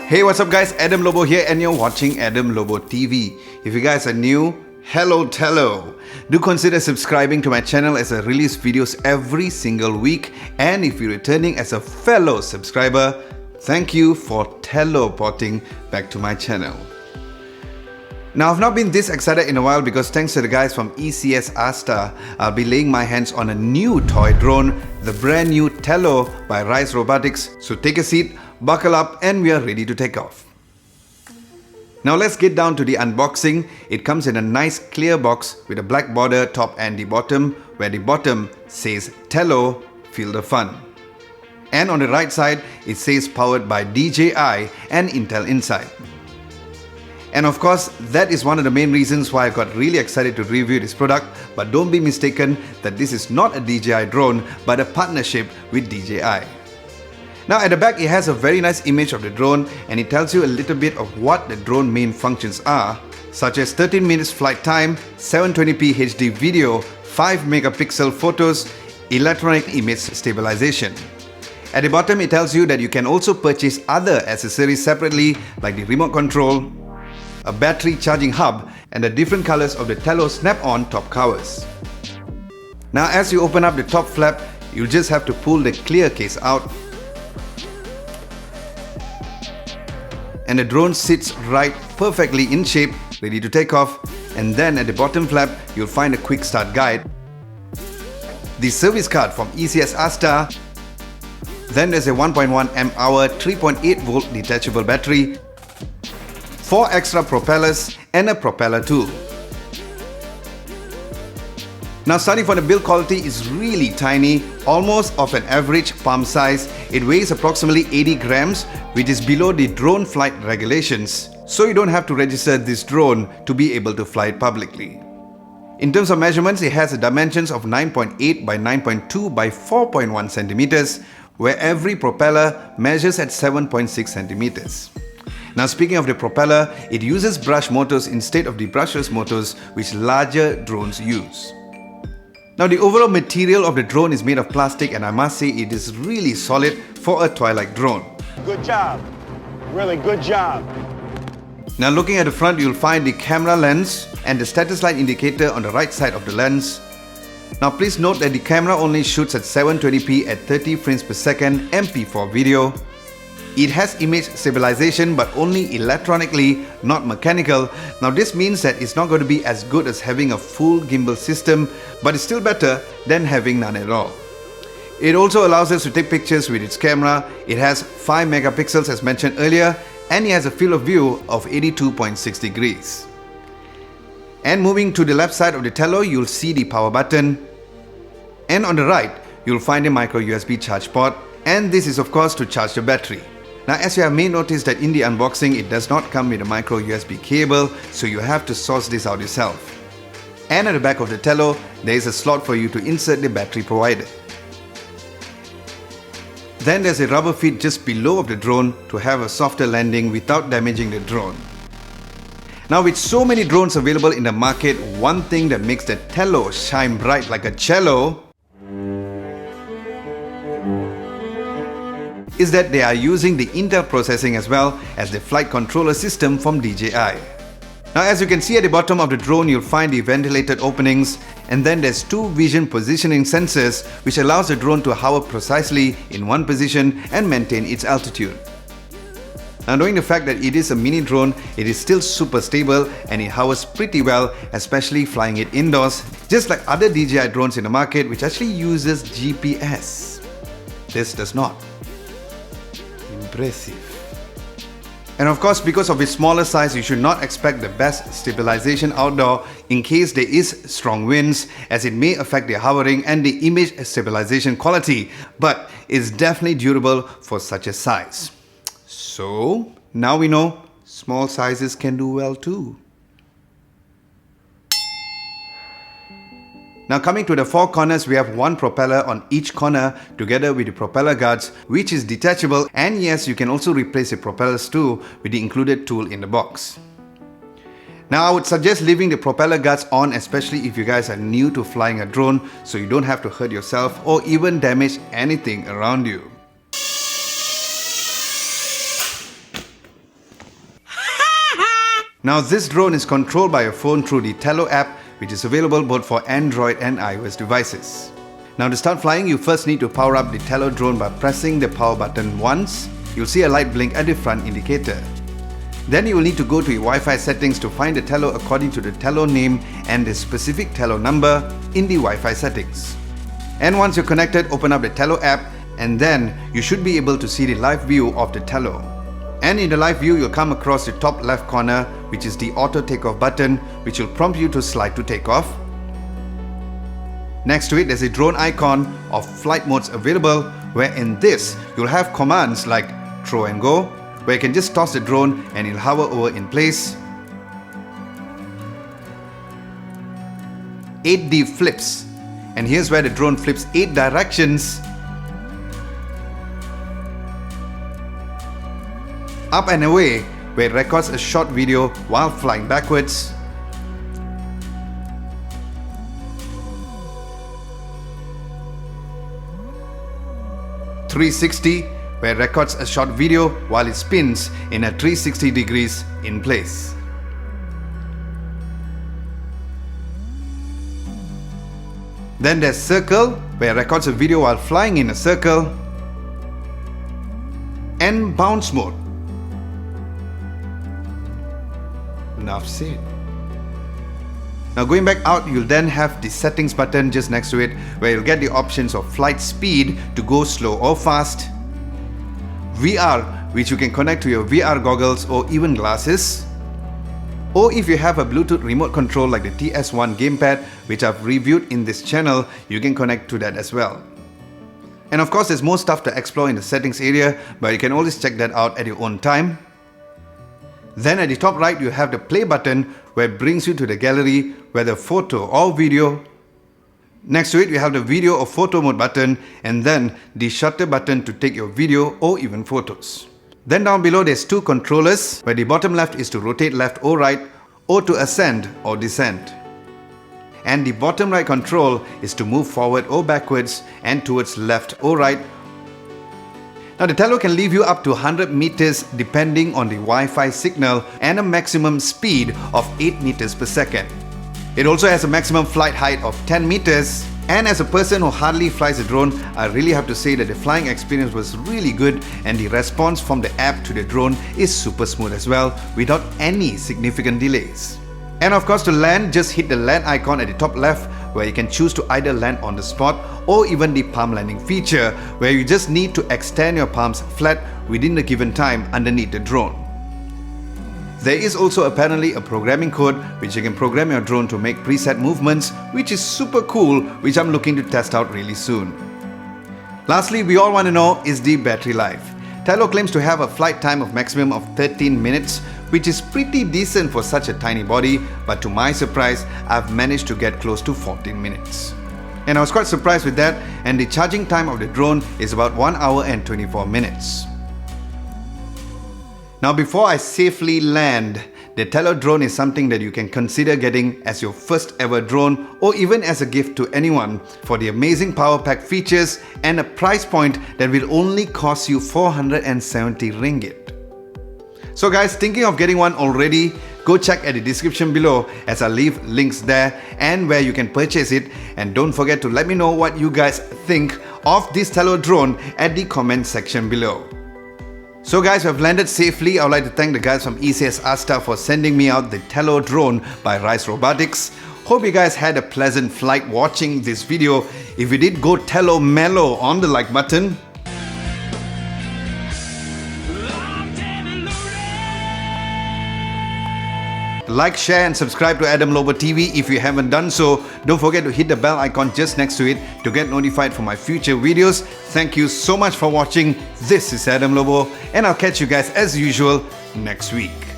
Hey, what's up guys, Adam Lobo here and you're watching Adam Lobo TV. If you guys are new, hello Tello. Do consider subscribing to my channel as I release videos every single week, and if you're returning as a fellow subscriber, thank you for teleporting back to my channel. Now, I've not been this excited in a while because thanks to the guys from ECS Astar, I'll be laying my hands on a new toy drone, the brand new Tello by Ryze Robotics. So take a seat, buckle up, and we are ready to take off. Now let's get down to the unboxing. It comes in a nice clear box with a black border top and the bottom, where the bottom says Tello, feel the fun. And on the right side, it says powered by DJI and Intel inside. And of course, that is one of the main reasons why I got really excited to review this product, but don't be mistaken that this is not a DJI drone, but a partnership with DJI. Now at the back, it has a very nice image of the drone, and it tells you a little bit of what the drone main functions are, such as 13 minutes flight time, 720p HD video, 5 megapixel photos, electronic image stabilization. At the bottom, it tells you that you can also purchase other accessories separately, like the remote control, a battery charging hub, and the different colors of the Tello snap-on top covers. Now as you open up the top flap, you'll just have to pull the clear case out, and the drone sits right perfectly in shape, ready to take off. And then at the bottom flap, you'll find a quick start guide, the service card from ECS Astar, then there's a 1.1 Ah 3.8 volt detachable battery, 4 extra propellers, and a propeller tool. Now starting from the build quality is really tiny, almost of an average palm size. It weighs approximately 80 grams, which is below the drone flight regulations, so you don't have to register this drone to be able to fly it publicly. In terms of measurements, it has the dimensions of 9.8 by 9.2 by 4.1 centimeters, where every propeller measures at 7.6 centimeters. Now speaking of the propeller, it uses brush motors instead of the brushless motors which larger drones use. Now the overall material of the drone is made of plastic, and I must say it is really solid for a toy-like drone. Good job. Really good job. Now looking at the front, you'll find the camera lens and the status light indicator on the right side of the lens. Now please note that the camera only shoots at 720p at 30 frames per second MP4 video. It has image stabilization, but only electronically, not mechanical. Now this means that it's not going to be as good as having a full gimbal system, but it's still better than having none at all. It also allows us to take pictures with its camera. It has 5 megapixels as mentioned earlier, and it has a field of view of 82.6 degrees. And moving to the left side of the Tello, you'll see the power button. And on the right, you'll find a micro USB charge port, and this is of course to charge the battery. Now as you may notice that in the unboxing, it does not come with a micro USB cable, so you have to source this out yourself. And at the back of the Tello, there is a slot for you to insert the battery provided. Then there's a rubber feet just below of the drone to have a softer landing without damaging the drone. Now with so many drones available in the market, one thing that makes the Tello shine bright like a cello is that they are using the Intel processing as well as the flight controller system from DJI. Now as you can see at the bottom of the drone, you'll find the ventilated openings, and then there's 2 vision positioning sensors which allows the drone to hover precisely in one position and maintain its altitude. Now knowing the fact that it is a mini drone, it is still super stable and it hovers pretty well, especially flying it indoors, just like other DJI drones in the market which actually uses GPS. This does not. Impressive. And of course, because of its smaller size, you should not expect the best stabilization outdoor in case there is strong winds, as it may affect the hovering and the image stabilization quality, but it's definitely durable for such a size. So now we know small sizes can do well too. Now coming to the 4 corners, we have 1 propeller on each corner together with the propeller guards, which is detachable, and yes, you can also replace the propellers too with the included tool in the box. Now I would suggest leaving the propeller guards on, especially if you guys are new to flying a drone, so you don't have to hurt yourself or even damage anything around you. Now this drone is controlled by your phone through the Tello app, which is available both for Android and iOS devices. Now to start flying, you first need to power up the Tello drone by pressing the power button once. You'll see a light blink at the front indicator. Then you will need to go to your Wi-Fi settings to find the Tello according to the Tello name and the specific Tello number in the Wi-Fi settings. And once you're connected, open up the Tello app and then you should be able to see the live view of the Tello. And in the live view, you'll come across the top left corner, which is the auto takeoff button, which will prompt you to slide to takeoff. Next to it, there's a drone icon of flight modes available, where in this, you'll have commands like throw and go, where you can just toss the drone and it'll hover over in place. 8D flips, and here's where the drone flips 8 directions. Up and away, where it records a short video while flying backwards. .360, where it records a short video while it spins in a 360 degrees in place. Then there's circle, where it records a video while flying in a circle. And bounce mode. Enough said. Now going back out, you'll then have the settings button just next to it, where you'll get the options of flight speed to go slow or fast, VR, which you can connect to your VR goggles or even glasses, or if you have a Bluetooth remote control like the TS1 gamepad, which I've reviewed in this channel, you can connect to that as well. And of course, there's more stuff to explore in the settings area, but you can always check that out at your own time. Then at the top right, you have the play button, where it brings you to the gallery, whether photo or video. Next to it, you have the video or photo mode button, and then the shutter button to take your video or even photos. Then down below, there's 2 controllers, where the bottom left is to rotate left or right, or to ascend or descend. And the bottom right control is to move forward or backwards and towards left or right. Now the Tello can leave you up to 100 meters depending on the Wi-Fi signal and a maximum speed of 8 meters per second. It also has a maximum flight height of 10 meters. And as a person who hardly flies a drone, I really have to say that the flying experience was really good, and the response from the app to the drone is super smooth as well, without any significant delays. And of course, to land, just hit the land icon at the top left, where you can choose to either land on the spot or even the palm landing feature, where you just need to extend your palms flat within the given time underneath the drone. There is also apparently a programming code which you can program your drone to make preset movements, which is super cool, which I'm looking to test out really soon. Lastly, we all want to know is the battery life. Tello claims to have a flight time of maximum of 13 minutes, which is pretty decent for such a tiny body, but to my surprise, I've managed to get close to 14 minutes. And I was quite surprised with that, and the charging time of the drone is about 1 hour and 24 minutes. Now before I safely land, the Tello drone is something that you can consider getting as your first ever drone, or even as a gift to anyone, for the amazing power pack features and a price point that will only cost you 470 ringgit. So guys, thinking of getting one already, go check at the description below, as I'll leave links there and where you can purchase it. And don't forget to let me know what you guys think of this Tello drone at the comment section below. So guys, we've landed safely. I would like to thank the guys from ECS Astar for sending me out the Tello drone by Ryze Robotics. Hope you guys had a pleasant flight watching this video. If you did, go Tello Mellow on the like button. Like, share and subscribe to Adam Lobo TV if you haven't done so. Don't forget to hit the bell icon just next to it to get notified for my future videos. Thank you so much for watching. This is Adam Lobo, and I'll catch you guys as usual next week.